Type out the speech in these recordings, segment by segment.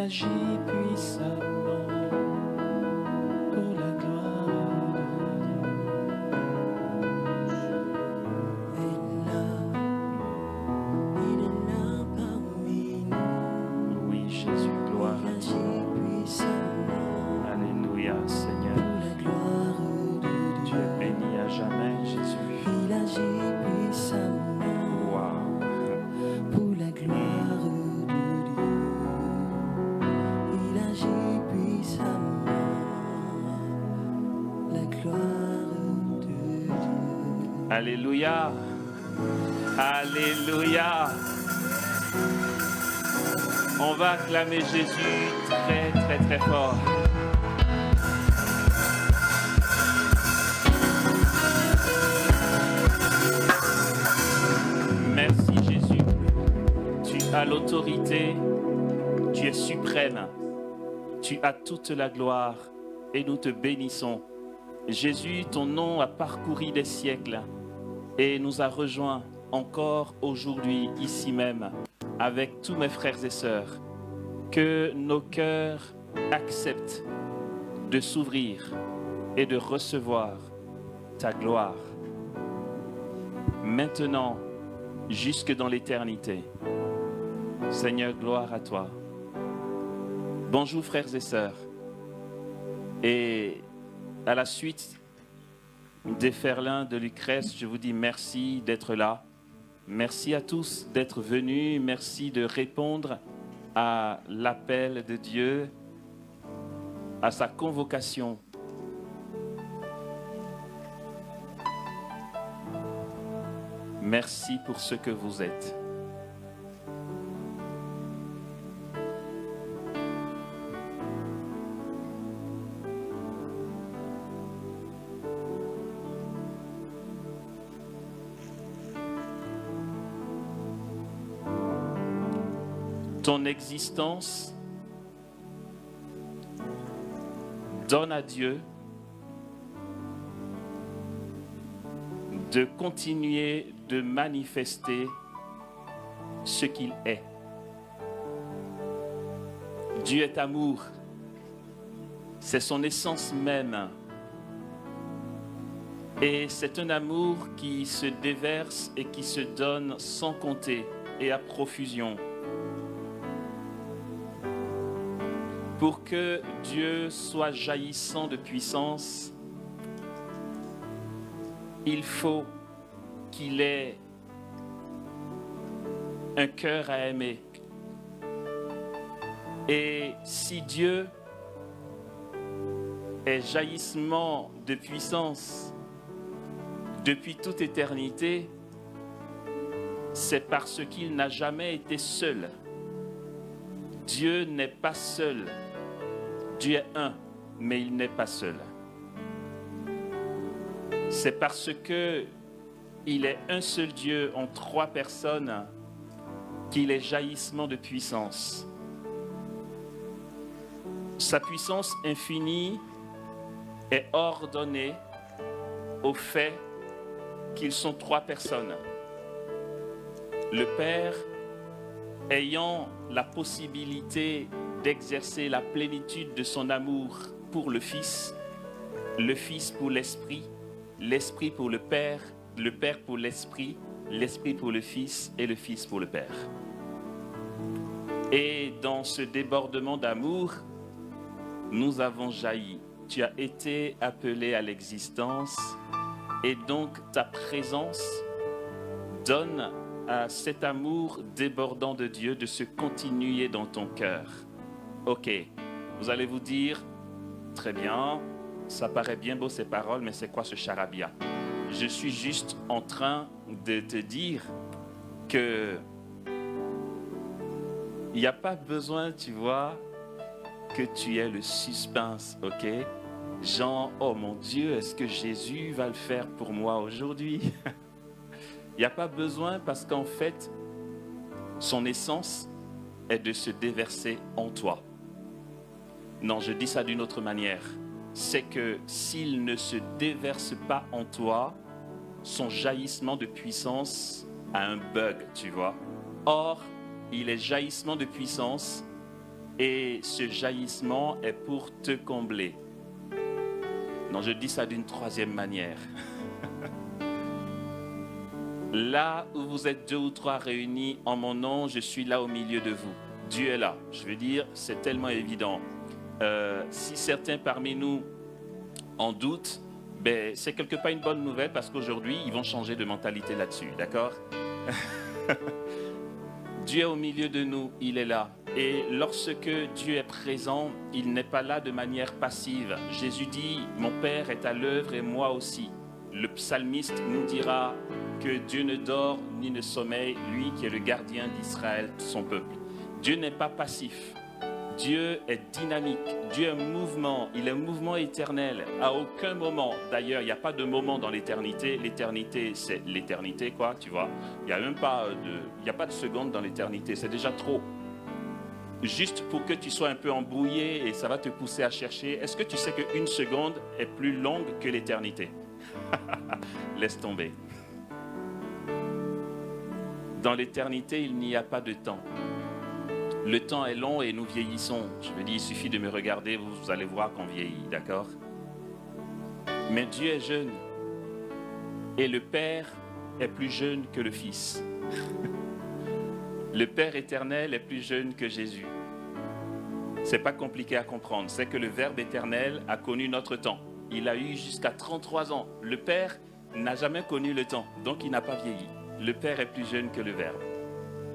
agit puissamment pour la gloire de Dieu. Il est là parmi nous. Oui, Jésus, gloire à toi. Alléluia, Seigneur. Tu es béni à jamais, Jésus. Il agit puissamment. Wow. Pour la gloire de Dieu. Il agit puissamment. La gloire de Dieu. Alléluia. Alléluia. On va acclamer Jésus très, très, très fort. Merci Jésus, tu as l'autorité, tu es suprême, tu as toute la gloire et nous te bénissons. Jésus, ton nom a parcouru des siècles et nous a rejoints encore aujourd'hui, ici même, avec tous mes frères et sœurs. Que nos cœurs acceptent de s'ouvrir et de recevoir ta gloire. Maintenant, jusque dans l'éternité. Seigneur, gloire à toi. Bonjour frères et sœurs. Et à la suite des Ferlins de Lucrèce, je vous dis merci d'être là. Merci à tous d'être venus. Merci de répondre à l'appel de Dieu, à sa convocation. Merci pour ce que vous êtes. Ton existence donne à Dieu de continuer de manifester ce qu'il est. Dieu est amour. C'est son essence même. Et c'est un amour qui se déverse et qui se donne sans compter et à profusion. Pour que Dieu soit jaillissant de puissance, il faut qu'il ait un cœur à aimer. Et si Dieu est jaillissement de puissance depuis toute éternité, c'est parce qu'il n'a jamais été seul. Dieu n'est pas seul. Dieu est un, mais il n'est pas seul. C'est parce que il est un seul Dieu en trois personnes qu'il est jaillissement de puissance. Sa puissance infinie est ordonnée au fait qu'ils sont trois personnes. Le Père ayant la possibilité d'exercer la plénitude de son amour pour le Fils pour l'Esprit, l'Esprit pour le Père pour l'Esprit, l'Esprit pour le Fils et le Fils pour le Père. Et dans ce débordement d'amour, nous avons jailli. Tu as été appelé à l'existence et donc ta présence donne à cet amour débordant de Dieu de se continuer dans ton cœur. Ok, vous allez vous dire, très bien, ça paraît bien beau ces paroles, mais c'est quoi ce charabia? Je suis juste en train de te dire que il n'y a pas besoin, tu vois, que tu aies le suspense, ok? Genre, oh mon Dieu, est-ce que Jésus va le faire pour moi aujourd'hui? Il n'y a pas besoin parce qu'en fait, son essence est de se déverser en toi. Non, je dis ça d'une autre manière. C'est que s'il ne se déverse pas en toi, son jaillissement de puissance a un bug, tu vois. Or, il est jaillissement de puissance Et ce jaillissement est pour te combler. Non, je dis ça d'une troisième manière. Là où vous êtes 2 ou 3 réunis en mon nom, je suis là au milieu de vous. Dieu est là. Je veux dire, c'est tellement évident. Si certains parmi nous en doutent, ben, c'est quelque part une bonne nouvelle parce qu'aujourd'hui, ils vont changer de mentalité là-dessus, d'accord? Dieu est au milieu de nous, il est là. Et lorsque Dieu est présent, il n'est pas là de manière passive. Jésus dit, mon Père est à l'œuvre et moi aussi. Le psalmiste nous dira que Dieu ne dort ni ne sommeille, lui qui est le gardien d'Israël, son peuple. Dieu n'est pas passif. Dieu est dynamique, Dieu est mouvement, il est mouvement éternel. À aucun moment, d'ailleurs, il n'y a pas de moment dans l'éternité. L'éternité, c'est l'éternité, quoi, tu vois. Il n'y a même pas de seconde dans l'éternité, c'est déjà trop. Juste pour que tu sois un peu embrouillé et ça va te pousser à chercher. Est-ce que tu sais qu'une seconde est plus longue que l'éternité? Laisse tomber. Dans l'éternité, il n'y a pas de temps. Le temps est long et nous vieillissons. Je veux dire, il suffit de me regarder, vous allez voir qu'on vieillit, d'accord? Mais Dieu est jeune. Et le Père est plus jeune que le Fils. Le Père éternel est plus jeune que Jésus. C'est pas compliqué à comprendre. C'est que le Verbe éternel a connu notre temps. Il a eu jusqu'à 33 ans. Le Père n'a jamais connu le temps, donc il n'a pas vieilli. Le Père est plus jeune que le Verbe.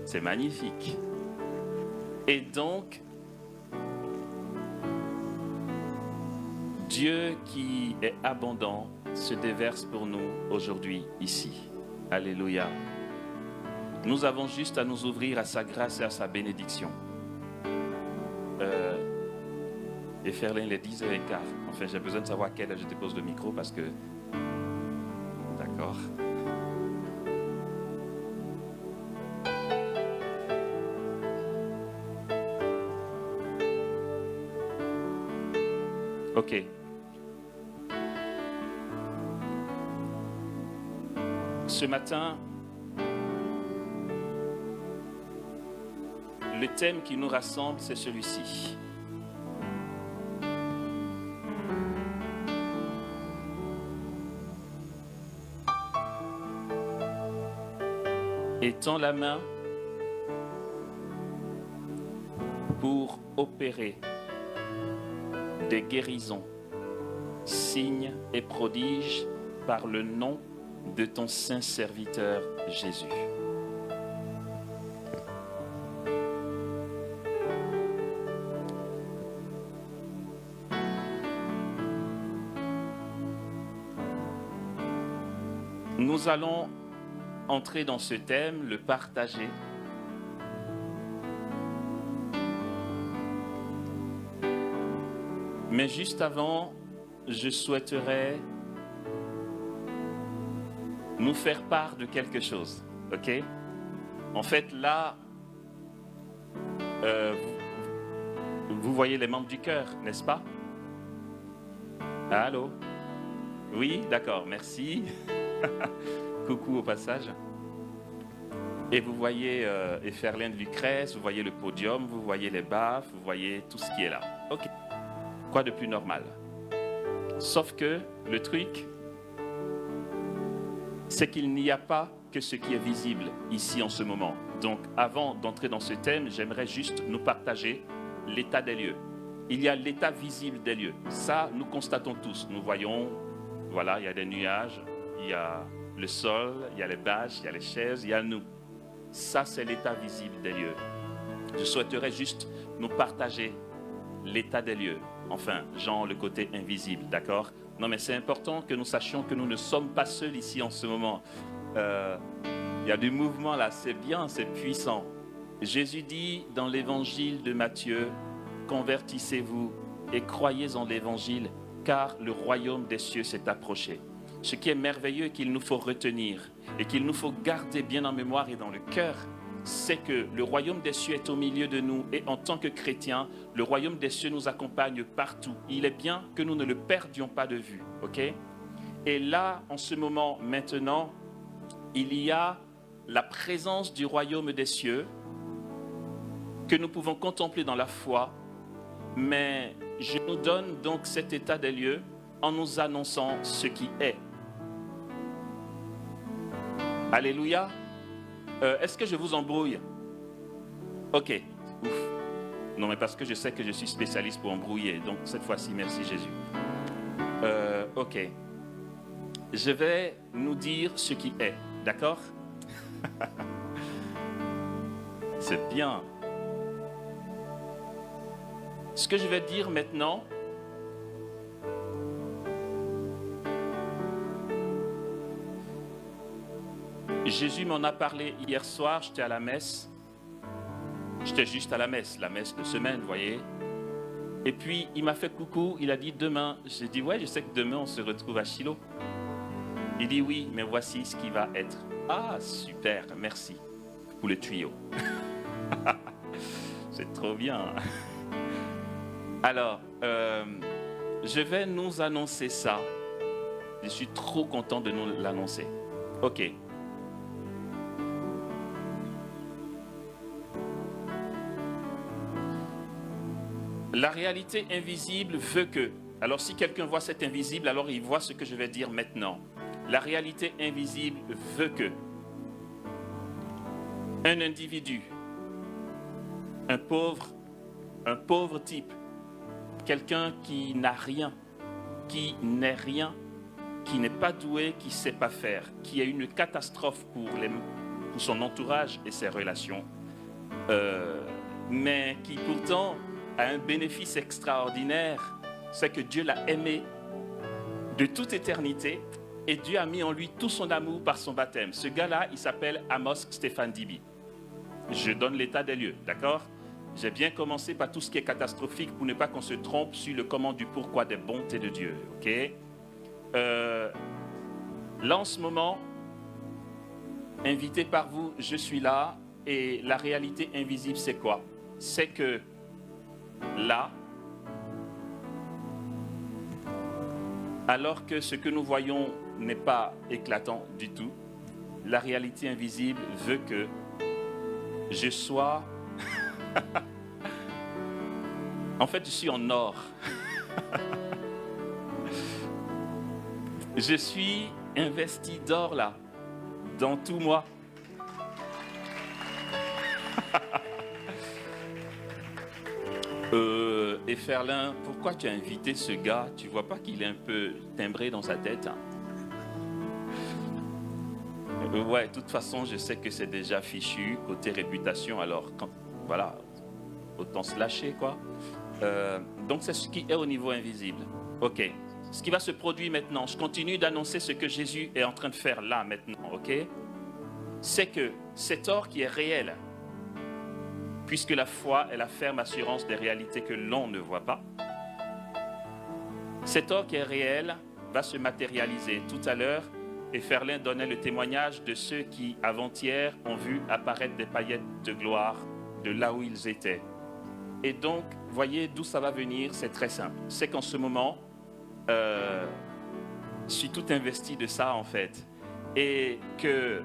C'est magnifique. Et donc, Dieu qui est abondant se déverse pour nous aujourd'hui, ici. Alléluia. Nous avons juste à nous ouvrir à sa grâce et à sa bénédiction. Et Ferlin, il est 10h15. Enfin, j'ai besoin de savoir à quelle heure je dépose le micro parce que... D'accord. Ok. Ce matin, le thème qui nous rassemble, c'est celui-ci. Étends la main pour opérer des guérisons, signes et prodiges par le nom de ton saint serviteur Jésus. Nous allons entrer dans ce thème, le partager. Mais juste avant, je souhaiterais nous faire part de quelque chose, ok? En fait, là, vous voyez les membres du chœur, n'est-ce pas? Allô? Oui, d'accord, merci. Coucou au passage. Et vous voyez Ferlin de Lucrèce, vous voyez le podium, vous voyez les baffes, vous voyez tout ce qui est là. Ok. Quoi de plus normal? Sauf que le truc, c'est qu'il n'y a pas que ce qui est visible ici en ce moment. Donc avant d'entrer dans ce thème, j'aimerais juste nous partager l'état des lieux. Il y a l'état visible des lieux. Ça, nous constatons tous. Nous voyons, voilà, il y a des nuages, il y a le sol, il y a les bâches, il y a les chaises, il y a nous. Ça, c'est l'état visible des lieux. Je souhaiterais juste nous partager l'état des lieux. Enfin, genre le côté invisible, d'accord? Non, mais c'est important que nous sachions que nous ne sommes pas seuls ici en ce moment. Il y a du mouvement là, c'est bien, c'est puissant. Jésus dit dans l'évangile de Matthieu, « Convertissez-vous et croyez en l'évangile, car le royaume des cieux s'est approché. » Ce qui est merveilleux et qu'il nous faut retenir et qu'il nous faut garder bien en mémoire et dans le cœur, c'est que le royaume des cieux est au milieu de nous et en tant que chrétiens, le royaume des cieux nous accompagne partout. Il est bien que nous ne le perdions pas de vue, ok? Et là, en ce moment, maintenant, il y a la présence du royaume des cieux que nous pouvons contempler dans la foi, mais je nous donne donc cet état des lieux en nous annonçant ce qui est. Alléluia. Est-ce que je vous embrouille? Ok, ouf. Non, mais parce que je sais que je suis spécialiste pour embrouiller, donc cette fois-ci, merci Jésus. Ok. Je vais nous dire ce qui est, d'accord? C'est bien. Ce que je vais dire maintenant, Jésus m'en a parlé hier soir, j'étais à la messe. J'étais juste à la messe de semaine, vous voyez. Et puis, il m'a fait coucou, il a dit demain. J'ai dit, ouais, je sais que demain, on se retrouve à Shiloh. Il dit, oui, mais voici ce qui va être. Ah, super, merci pour le tuyau. C'est trop bien. Alors, je vais nous annoncer ça. Je suis trop content de nous l'annoncer. Ok. La réalité invisible veut que... Alors si quelqu'un voit cet invisible, alors il voit ce que je vais dire maintenant. La réalité invisible veut que un individu, un pauvre type, quelqu'un qui n'a rien, qui n'est rien, qui n'est pas doué, qui ne sait pas faire, qui a une catastrophe pour son entourage et ses relations, mais qui pourtant a un bénéfice extraordinaire, c'est que Dieu l'a aimé de toute éternité et Dieu a mis en lui tout son amour par son baptême. Ce gars-là, il s'appelle Amos Stéphane Dibi. Je donne l'état des lieux, d'accord? J'ai bien commencé par tout ce qui est catastrophique pour ne pas qu'on se trompe sur le comment du pourquoi des bontés de Dieu, ok? Là, en ce moment, invité par vous, je suis là et la réalité invisible, c'est quoi? C'est que là, alors que ce que nous voyons n'est pas éclatant du tout, la réalité invisible veut que je sois... En fait, je suis en or. Je suis investi d'or là, dans tout moi. Et Ferlin, pourquoi tu as invité ce gars? Tu vois pas qu'il est un peu timbré dans sa tête, hein? Ouais, de toute façon, je sais que c'est déjà fichu, côté réputation, alors voilà, autant se lâcher, quoi. Donc, c'est ce qui est au niveau invisible. Ok, ce qui va se produire maintenant, je continue d'annoncer ce que Jésus est en train de faire là, maintenant, ok? C'est que cet or qui est réel, puisque la foi est la ferme assurance des réalités que l'on ne voit pas, cet or qui est réel va se matérialiser. Tout à l'heure, et Ferlin donnait le témoignage de ceux qui, avant-hier, ont vu apparaître des paillettes de gloire de là où ils étaient. Et donc, voyez d'où ça va venir, c'est très simple. C'est qu'en ce moment, je suis tout investi de ça en fait. Et que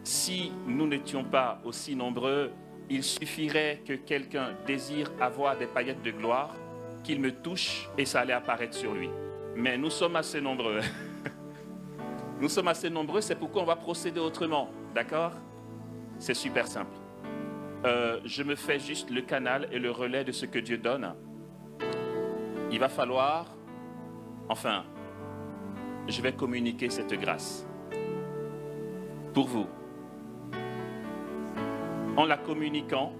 si nous n'étions pas aussi nombreux, il suffirait que quelqu'un désire avoir des paillettes de gloire, qu'il me touche et ça allait apparaître sur lui. Mais nous sommes assez nombreux. Nous sommes assez nombreux, c'est pourquoi on va procéder autrement. D'accord? C'est super simple. Je me fais juste le canal et le relais de ce que Dieu donne. Il va falloir, enfin, je vais communiquer cette grâce pour vous. En la communiquant,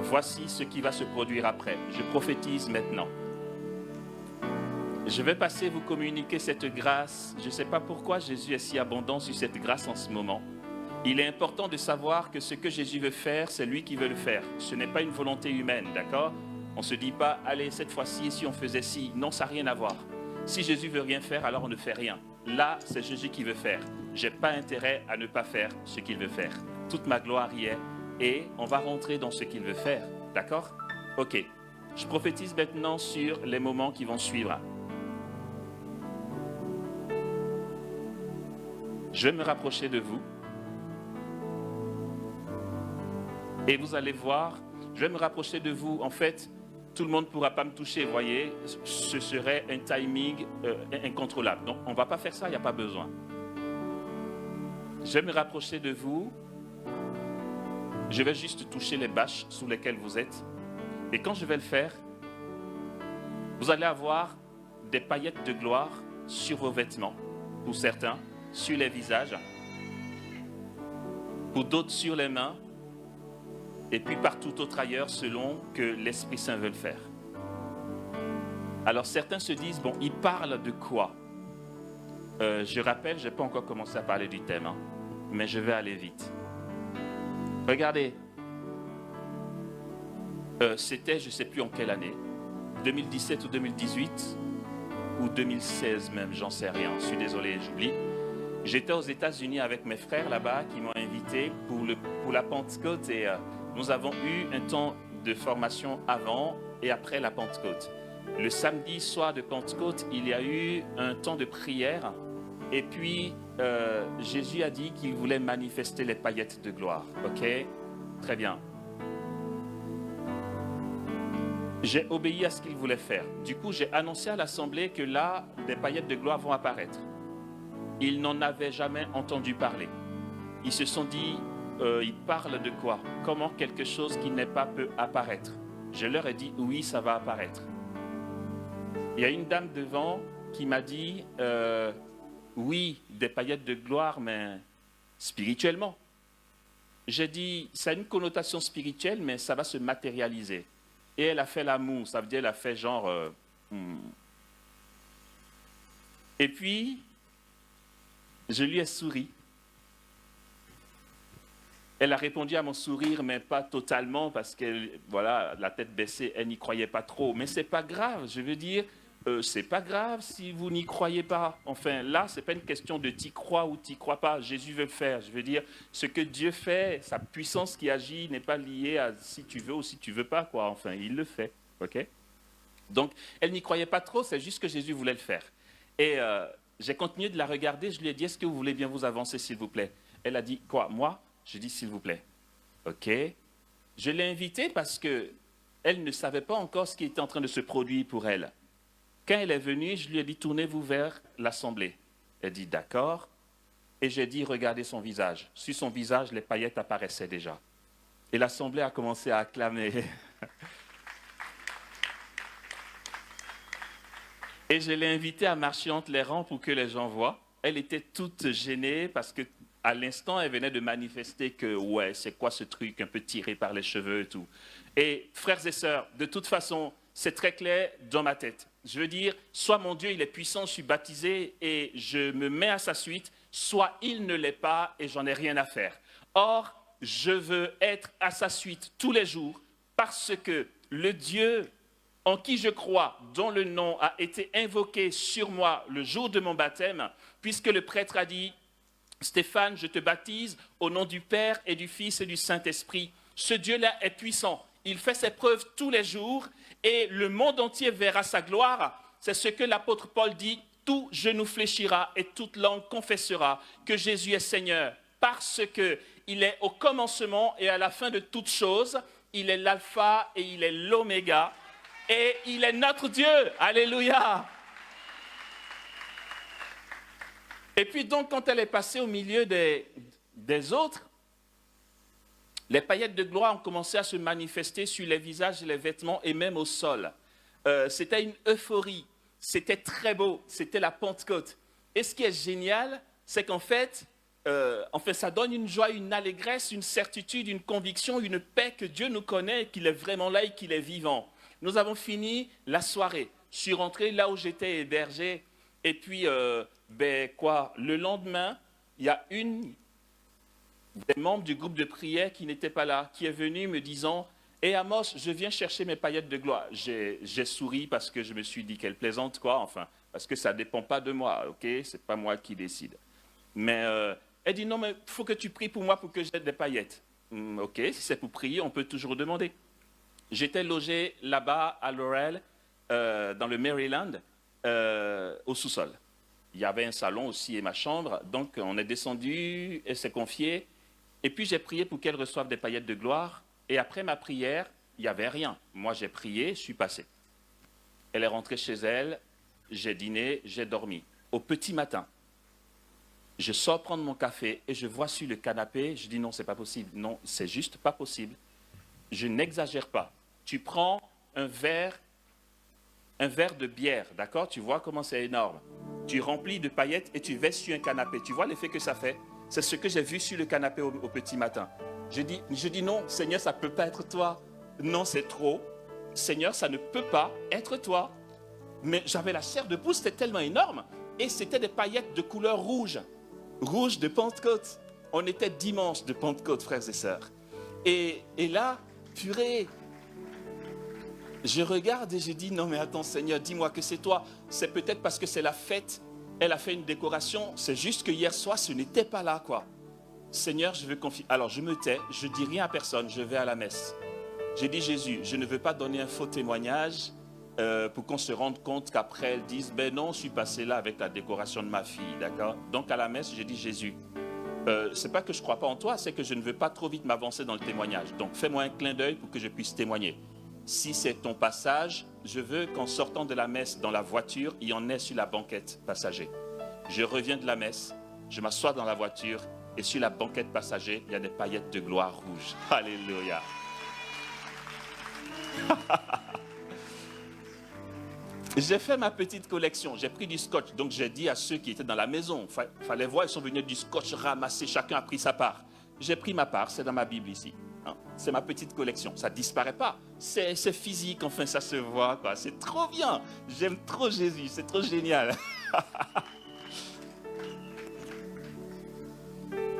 voici ce qui va se produire après. Je prophétise maintenant. Je vais passer vous communiquer cette grâce. Je ne sais pas pourquoi Jésus est si abondant sur cette grâce en ce moment. Il est important de savoir que ce que Jésus veut faire, c'est lui qui veut le faire. Ce n'est pas une volonté humaine, d'accord? On ne se dit pas, allez, cette fois-ci, si on faisait ci. Non, ça n'a rien à voir. Si Jésus veut rien faire, alors on ne fait rien. Là, c'est Jésus qui veut faire. Je n'ai pas intérêt à ne pas faire ce qu'il veut faire. Toute ma gloire y est. Et on va rentrer dans ce qu'il veut faire, d'accord? Ok. Je prophétise maintenant sur les moments qui vont suivre. Je vais me rapprocher de vous. Et vous allez voir, je vais me rapprocher de vous. En fait, tout le monde ne pourra pas me toucher, vous voyez. Ce serait un timing incontrôlable. Donc, on ne va pas faire ça, il n'y a pas besoin. Je vais me rapprocher de vous. Je vais juste toucher les bâches sous lesquelles vous êtes. Et quand je vais le faire, vous allez avoir des paillettes de gloire sur vos vêtements, pour certains, sur les visages, pour d'autres sur les mains, et puis partout autre ailleurs, selon que l'Esprit Saint veut le faire. Alors certains se disent, bon, il parle de quoi? Je rappelle, je n'ai pas encore commencé à parler du thème, hein, mais je vais aller vite. Regardez, c'était, je ne sais plus en quelle année, 2017 ou 2018, ou 2016 même, j'en sais rien, je suis désolé, j'oublie. J'étais aux États-Unis avec mes frères là-bas qui m'ont invité pour la Pentecôte et nous avons eu un temps de formation avant et après la Pentecôte. Le samedi soir de Pentecôte, il y a eu un temps de prière et puis Jésus a dit qu'il voulait manifester les paillettes de gloire. Ok? Très bien. J'ai obéi à ce qu'il voulait faire. Du coup, j'ai annoncé à l'Assemblée que là, des paillettes de gloire vont apparaître. Ils n'en avaient jamais entendu parler. Ils se sont dit, ils parlent de quoi? Comment quelque chose qui n'est pas peut apparaître? Je leur ai dit, oui, ça va apparaître. Il y a une dame devant qui m'a dit, oui, des paillettes de gloire, mais spirituellement. J'ai dit, ça a une connotation spirituelle, mais ça va se matérialiser. Et elle a fait l'amour, ça veut dire elle a fait genre... Et puis, je lui ai souri. Elle a répondu à mon sourire, mais pas totalement, parce que, voilà, la tête baissée, elle n'y croyait pas trop. Mais c'est pas grave, je veux dire, c'est pas grave si vous n'y croyez pas. Enfin, là, c'est pas une question de t'y crois ou t'y crois pas. Jésus veut le faire. Je veux dire, ce que Dieu fait, sa puissance qui agit n'est pas liée à si tu veux ou si tu veux pas, quoi. Enfin, il le fait, ok? Donc, elle n'y croyait pas trop, c'est juste que Jésus voulait le faire. Et j'ai continué de la regarder, je lui ai dit, est-ce que vous voulez bien vous avancer, s'il vous plaît? Elle a dit, quoi, moi? Je dis, s'il vous plaît. Ok. Je l'ai invitée parce que elle ne savait pas encore ce qui était en train de se produire pour elle. Quand elle est venue, je lui ai dit, tournez-vous vers l'Assemblée. Elle dit, d'accord. Et j'ai dit, regardez son visage. Sur son visage, les paillettes apparaissaient déjà. Et l'Assemblée a commencé à acclamer. Et je l'ai invitée à marcher entre les rangs pour que les gens voient. Elle était toute gênée parce que à l'instant, elle venait de manifester que, ouais, c'est quoi ce truc un peu tiré par les cheveux et tout. Et frères et sœurs, de toute façon, c'est très clair dans ma tête. Je veux dire, soit mon Dieu, il est puissant, je suis baptisé et je me mets à sa suite, soit il ne l'est pas et j'en ai rien à faire. Or, je veux être à sa suite tous les jours parce que le Dieu en qui je crois, dont le nom a été invoqué sur moi le jour de mon baptême, puisque le prêtre a dit, Stéphane, je te baptise au nom du Père et du Fils et du Saint-Esprit. Ce Dieu-là est puissant. Il fait ses preuves tous les jours et le monde entier verra sa gloire. C'est ce que l'apôtre Paul dit, tout genou fléchira et toute langue confessera que Jésus est Seigneur. Parce qu'il est au commencement et à la fin de toutes choses. Il est l'alpha et il est l'oméga. Et il est notre Dieu. Alléluia. Et puis donc, quand elle est passée au milieu des autres, les paillettes de gloire ont commencé à se manifester sur les visages et les vêtements et même au sol. C'était une euphorie, c'était très beau, c'était la Pentecôte. Et ce qui est génial, c'est qu'en fait, ça donne une joie, une allégresse, une certitude, une conviction, une paix que Dieu nous connaît, qu'il est vraiment là et qu'il est vivant. Nous avons fini la soirée. Je suis rentré là où j'étais hébergé. Et puis, le lendemain, il y a une des membres du groupe de prière qui n'était pas là, qui est venue me disant « Hé Amos, je viens chercher mes paillettes de gloire. » J'ai souri parce que je me suis dit qu'elle plaisante, quoi, enfin, parce que ça ne dépend pas de moi, ok? Ce n'est pas moi qui décide. Mais elle dit « Non, mais il faut que tu pries pour moi pour que j'aie des paillettes. » Ok, si c'est pour prier, on peut toujours demander. J'étais logé là-bas à Laurel, dans le Maryland, au sous-sol. Il y avait un salon aussi et ma chambre, donc on est descendu, elle s'est confiée, et puis j'ai prié pour qu'elle reçoive des paillettes de gloire, et après ma prière, il n'y avait rien. Moi, j'ai prié, je suis passé. Elle est rentrée chez elle, j'ai dîné, j'ai dormi. Au petit matin, je sors prendre mon café et je vois sur le canapé, je dis non, c'est pas possible. Non, c'est juste pas possible. Je n'exagère pas. Tu prends un verre de bière, d'accord? Tu vois comment c'est énorme. Tu remplis de paillettes et tu verses sur un canapé. Tu vois l'effet que ça fait? C'est ce que j'ai vu sur le canapé au petit matin. Je dis non, Seigneur, ça ne peut pas être toi. Non, c'est trop. Seigneur, ça ne peut pas être toi. Mais j'avais la chair de poule, c'était tellement énorme. Et c'était des paillettes de couleur rouge. Rouge de Pentecôte. On était dimanche de Pentecôte, frères et sœurs. Et là, purée, je regarde et je dis, non mais attends Seigneur, dis-moi que c'est toi. C'est peut-être parce que c'est la fête. Elle a fait une décoration. C'est juste que hier soir, ce n'était pas là, quoi. Seigneur, je veux confier. Alors je me tais, je dis rien à personne, je vais à la messe. J'ai dit, Jésus, je ne veux pas donner un faux témoignage pour qu'on se rende compte qu'après elles disent, ben non, je suis passé là avec la décoration de ma fille, d'accord? Donc à la messe, j'ai dit, Jésus, c'est pas que je ne crois pas en toi, c'est que je ne veux pas trop vite m'avancer dans le témoignage. Donc fais-moi un clin d'œil pour que je puisse témoigner. Si c'est ton passage, je veux qu'en sortant de la messe dans la voiture, il y en ait sur la banquette passager. Je reviens de la messe, je m'assois dans la voiture et sur la banquette passager, il y a des paillettes de gloire rouge. Alléluia. J'ai fait ma petite collection, j'ai pris du scotch, donc j'ai dit à ceux qui étaient dans la maison, fallait voir, ils sont venus du scotch ramasser, chacun a pris sa part. J'ai pris ma part, c'est dans ma Bible ici. Hein. C'est ma petite collection, ça ne disparaît pas, c'est physique, enfin ça se voit, quoi. C'est trop bien, j'aime trop Jésus, c'est trop génial.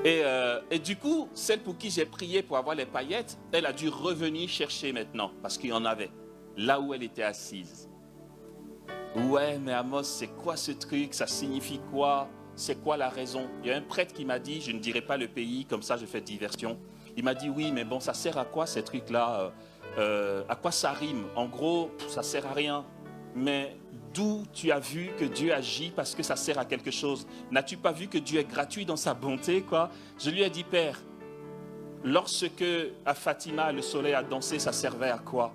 Et du coup, celle pour qui j'ai prié pour avoir les paillettes, elle a dû revenir chercher maintenant, parce qu'il y en avait, là où elle était assise. Ouais, mais Amos, c'est quoi ce truc? Ça signifie quoi? C'est quoi la raison? Il y a un prêtre qui m'a dit, je ne dirai pas le pays, comme ça je fais diversion. Il m'a dit, oui, mais bon, ça sert à quoi ces trucs-là? À quoi ça rime? En gros, ça sert à rien. Mais d'où tu as vu que Dieu agit parce que ça sert à quelque chose? N'as-tu pas vu que Dieu est gratuit dans sa bonté, quoi? Je lui ai dit, Père, lorsque à Fatima, le soleil a dansé, ça servait à quoi?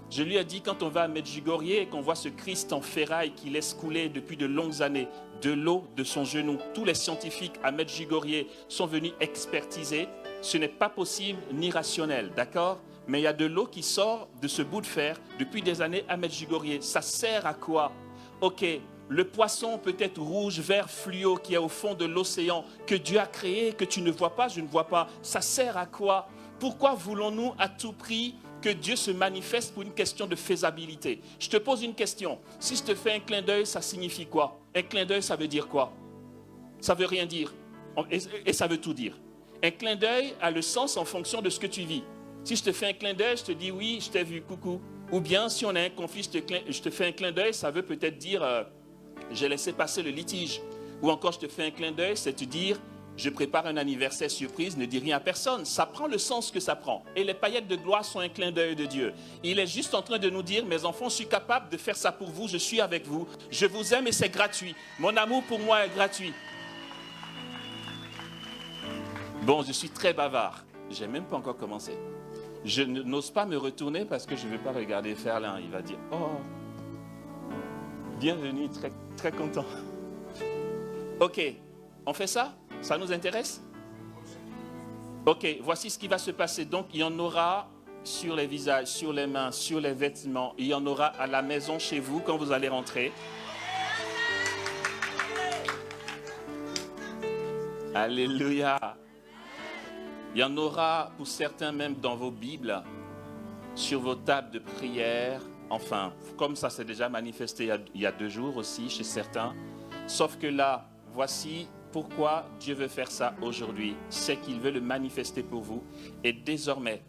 Je lui ai dit, quand on va à Medjugorje et qu'on voit ce Christ en ferraille qui laisse couler depuis de longues années de l'eau de son genou, tous les scientifiques à Medjugorje sont venus expertiser, ce n'est pas possible ni rationnel, d'accord? Mais il y a de l'eau qui sort de ce bout de fer depuis des années à Medjugorje. Ça sert à quoi? Ok, le poisson peut-être rouge, vert, fluo qui est au fond de l'océan, que Dieu a créé, que tu ne vois pas, je ne vois pas, ça sert à quoi? Pourquoi voulons-nous à tout prix que Dieu se manifeste pour une question de faisabilité? Je te pose une question. Si je te fais un clin d'œil, ça signifie quoi? Un clin d'œil, ça veut dire quoi? Ça veut rien dire. Et ça veut tout dire. Un clin d'œil a le sens en fonction de ce que tu vis. Si je te fais un clin d'œil, je te dis oui, je t'ai vu, coucou. Ou bien si on a un conflit, je te fais un clin d'œil, ça veut peut-être dire j'ai laissé passer le litige. Ou encore je te fais un clin d'œil, c'est te dire je prépare un anniversaire surprise, ne dis rien à personne. Ça prend le sens que ça prend. Et les paillettes de gloire sont un clin d'œil de Dieu. Il est juste en train de nous dire, mes enfants, je suis capable de faire ça pour vous, je suis avec vous. Je vous aime et c'est gratuit. Mon amour pour moi est gratuit. Bon, je suis très bavard. Je n'ai même pas encore commencé. Je n'ose pas me retourner parce que je ne veux pas regarder Ferlin. Il va dire, oh, bienvenue, très, très content. Ok, on fait ça? Ça nous intéresse? Ok, voici ce qui va se passer. Donc, il y en aura sur les visages, sur les mains, sur les vêtements. Il y en aura à la maison chez vous quand vous allez rentrer. Alléluia. Il y en aura pour certains même dans vos Bibles, sur vos tables de prière. Enfin, comme ça s'est déjà manifesté il y a 2 jours aussi chez certains. Sauf que là, voici pourquoi Dieu veut faire ça aujourd'hui. C'est qu'il veut le manifester pour vous. Et désormais,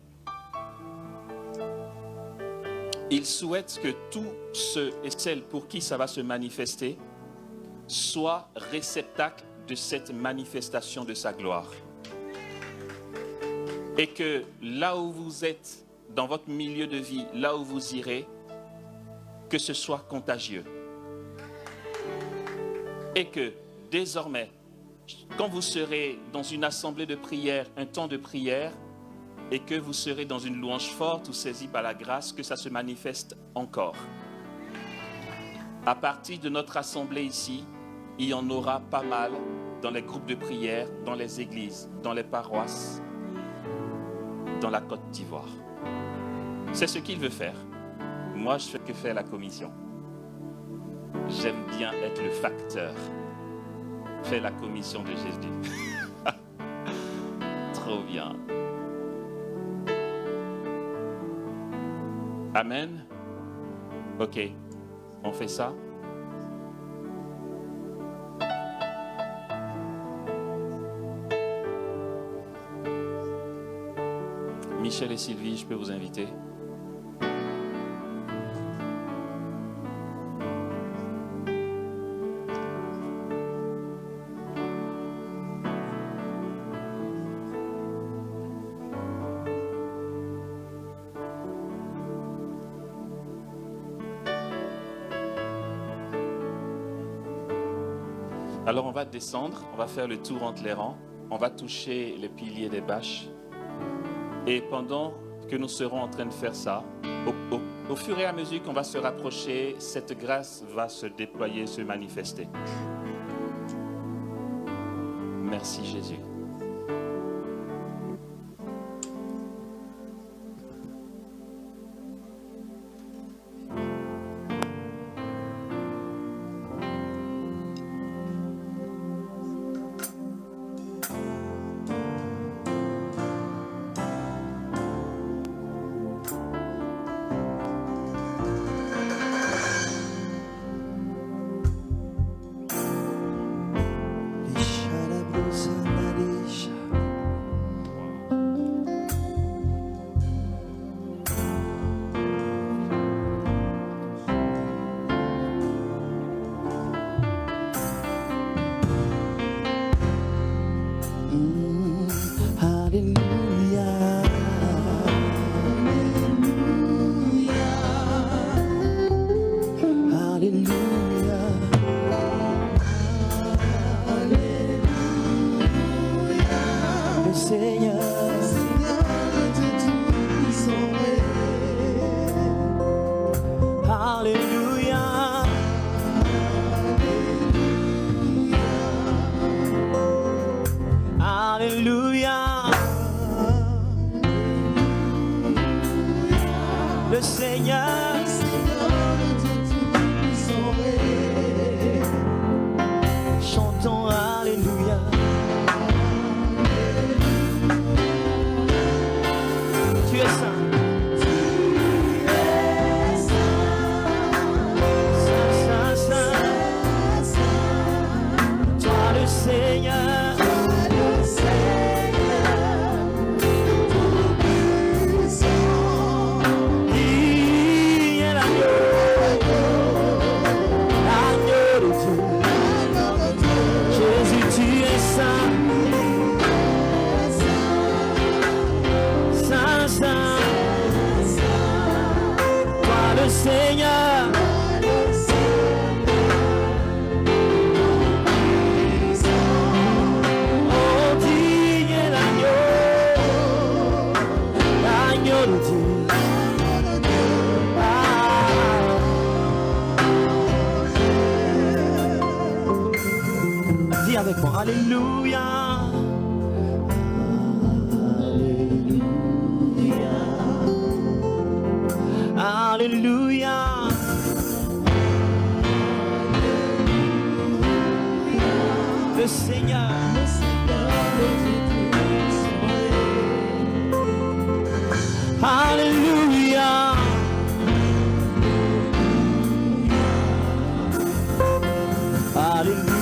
il souhaite que tous ceux et celles pour qui ça va se manifester soient réceptacles de cette manifestation de sa gloire. Et que là où vous êtes, dans votre milieu de vie, là où vous irez, que ce soit contagieux. Et que désormais, quand vous serez dans une assemblée de prière, un temps de prière, et que vous serez dans une louange forte ou saisie par la grâce, que ça se manifeste encore. À partir de notre assemblée ici, il y en aura pas mal dans les groupes de prière, dans les églises, dans les paroisses, dans la Côte d'Ivoire. C'est ce qu'il veut faire. Moi, je fais que faire la commission. J'aime bien être le facteur. Faire la commission de Jésus. Trop bien. Amen. Ok, on fait ça. Michel et Sylvie, je peux vous inviter. Alors on va descendre, on va faire le tour entre les rangs, on va toucher les piliers des bâches. Et pendant que nous serons en train de faire ça, au fur et à mesure qu'on va se rapprocher, cette grâce va se déployer, se manifester. Merci Jésus. Avec moi, alléluia, alléluia, alléluia, le Seigneur, alléluia, alléluia.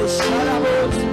Shut up.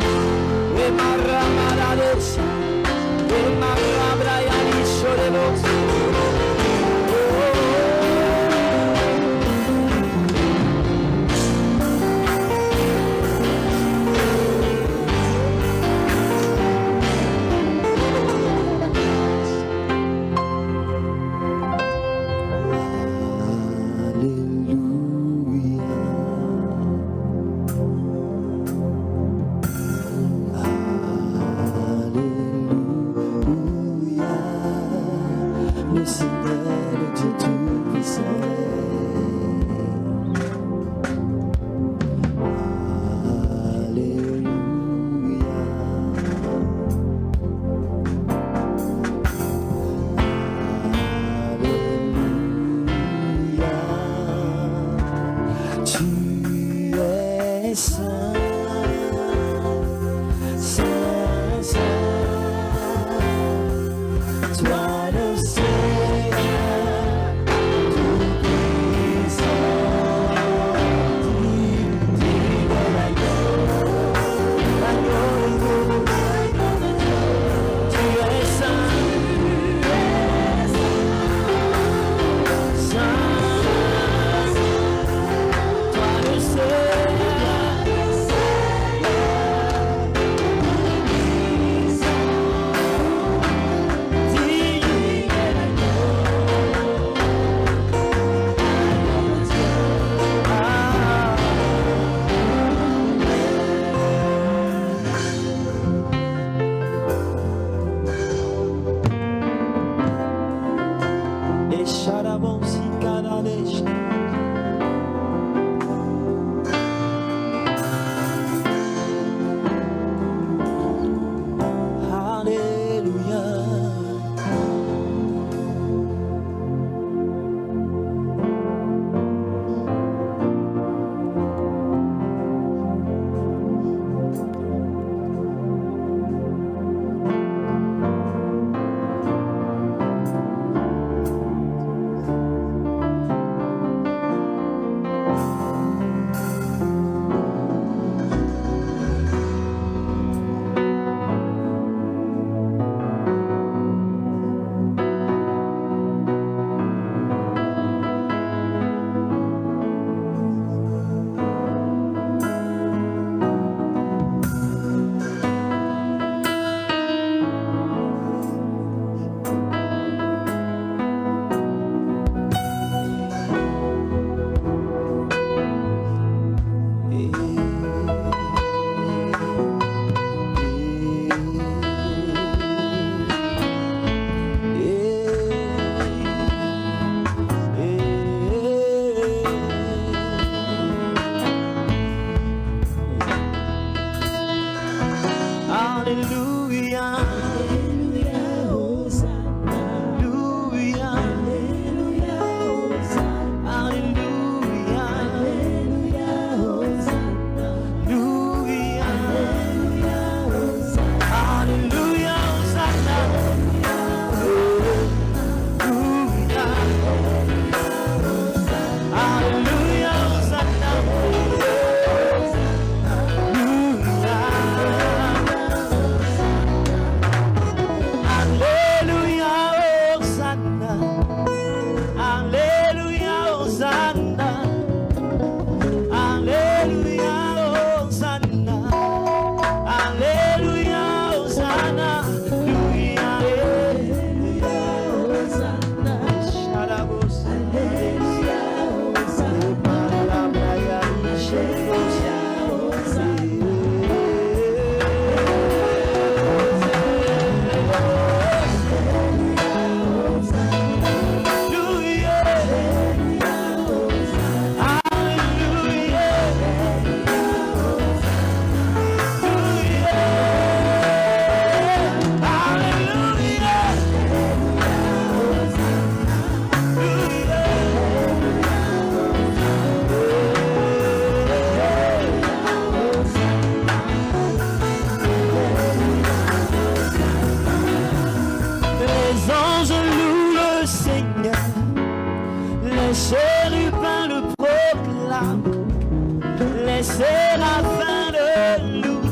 séraphins le louent,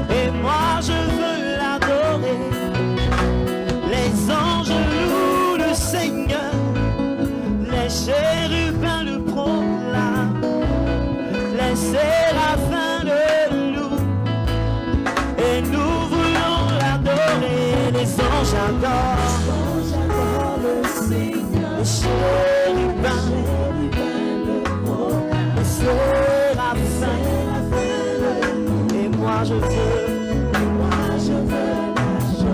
et moi je veux l'adorer. j'adore le Seigneur, le chérubin, le séraphin, et moi je veux,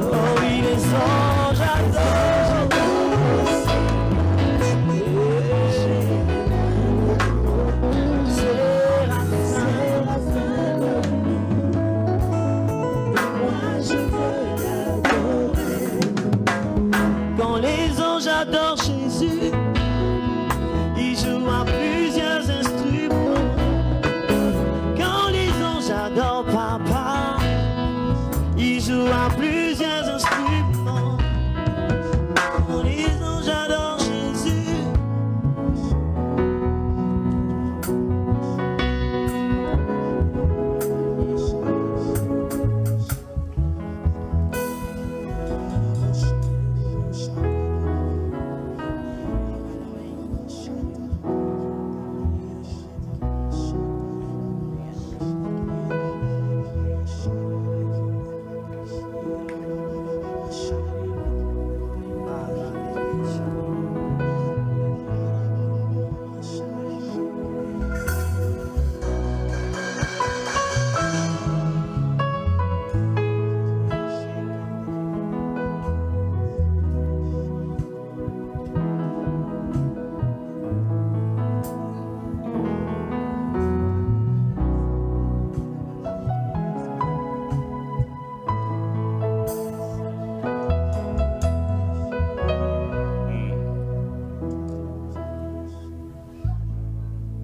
oh oui, les anges adorent. Quand les anges adorent Jésus, ils jouent à plusieurs instruments. Quand les anges adorent Papa, ils jouent à plusieurs instruments. Quand les anges adorent Jésus,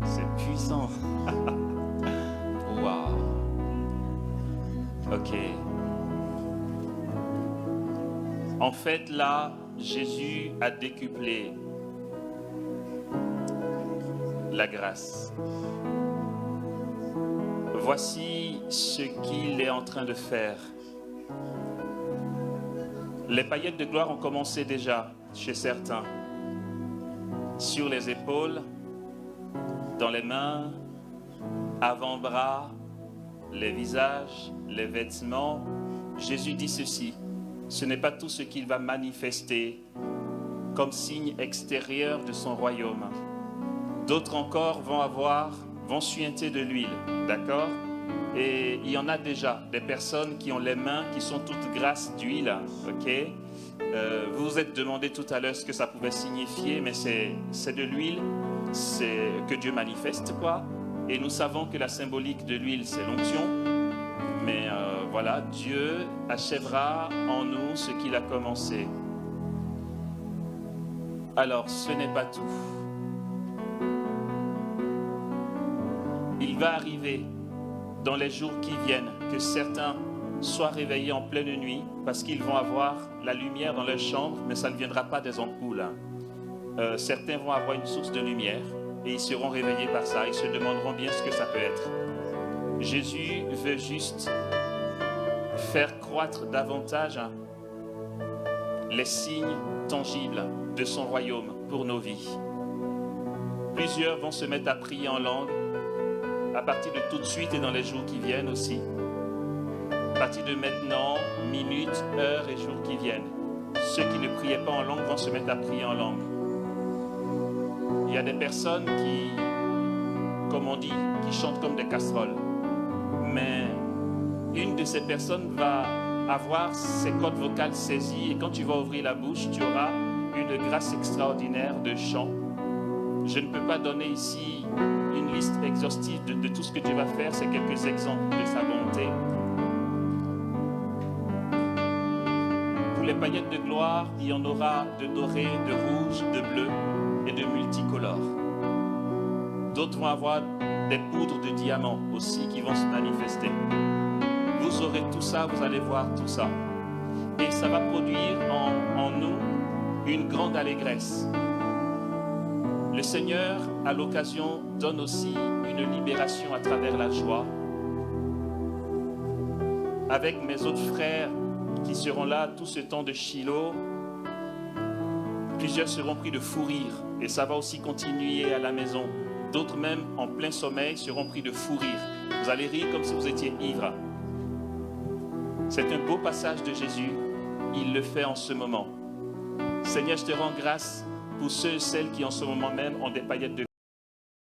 c'est puissant. Waouh. Ok. En fait, là, Jésus a décuplé la grâce. Voici ce qu'il est en train de faire. Les paillettes de gloire ont commencé déjà chez certains. Sur les épaules, dans les mains, avant-bras, les visages, les vêtements. Jésus dit ceci: ce n'est pas tout ce qu'il va manifester comme signe extérieur de son royaume. D'autres encore vont suinter de l'huile, d'accord? Et il y en a déjà des personnes qui ont les mains qui sont toutes grasses d'huile, ok? Vous vous êtes demandé tout à l'heure ce que ça pouvait signifier, mais c'est de l'huile, c'est que Dieu manifeste, quoi. Et nous savons que la symbolique de l'huile, c'est l'onction. Mais voilà, Dieu achèvera en nous ce qu'il a commencé. Alors, ce n'est pas tout. Il va arriver dans les jours qui viennent que certains soient réveillés en pleine nuit parce qu'ils vont avoir la lumière dans leur chambre, mais ça ne viendra pas des ampoules. Certains vont avoir une source de lumière et ils seront réveillés par ça. Ils se demanderont bien ce que ça peut être. Jésus veut juste faire croître davantage les signes tangibles de son royaume pour nos vies. Plusieurs vont se mettre à prier en langue à partir de tout de suite et dans les jours qui viennent aussi. À partir de maintenant, minutes, heures et jours qui viennent. Ceux qui ne priaient pas en langue vont se mettre à prier en langue. Il y a des personnes qui, comme on dit, qui chantent comme des casseroles. Mais une de ces personnes va avoir ses cordes vocales saisies et quand tu vas ouvrir la bouche, tu auras une grâce extraordinaire de chant. Je ne peux pas donner ici une liste exhaustive de tout ce que Dieu va faire, c'est quelques exemples de sa bonté. Pour les paillettes de gloire, il y en aura de doré, de rouge, de bleu et de multicolores. D'autres vont avoir des poudres de diamants aussi qui vont se manifester. Vous aurez tout ça, vous allez voir tout ça. Et ça va produire en nous une grande allégresse. Le Seigneur, à l'occasion, donne aussi une libération à travers la joie. Avec mes autres frères qui seront là tout ce temps de Shiloh, plusieurs seront pris de fou rire et ça va aussi continuer à la maison. D'autres même, en plein sommeil, seront pris de fou rire. Vous allez rire comme si vous étiez ivre. C'est un beau passage de Jésus. il le fait en ce moment. Seigneur, je te rends grâce pour ceux et celles qui en ce moment même ont des paillettes de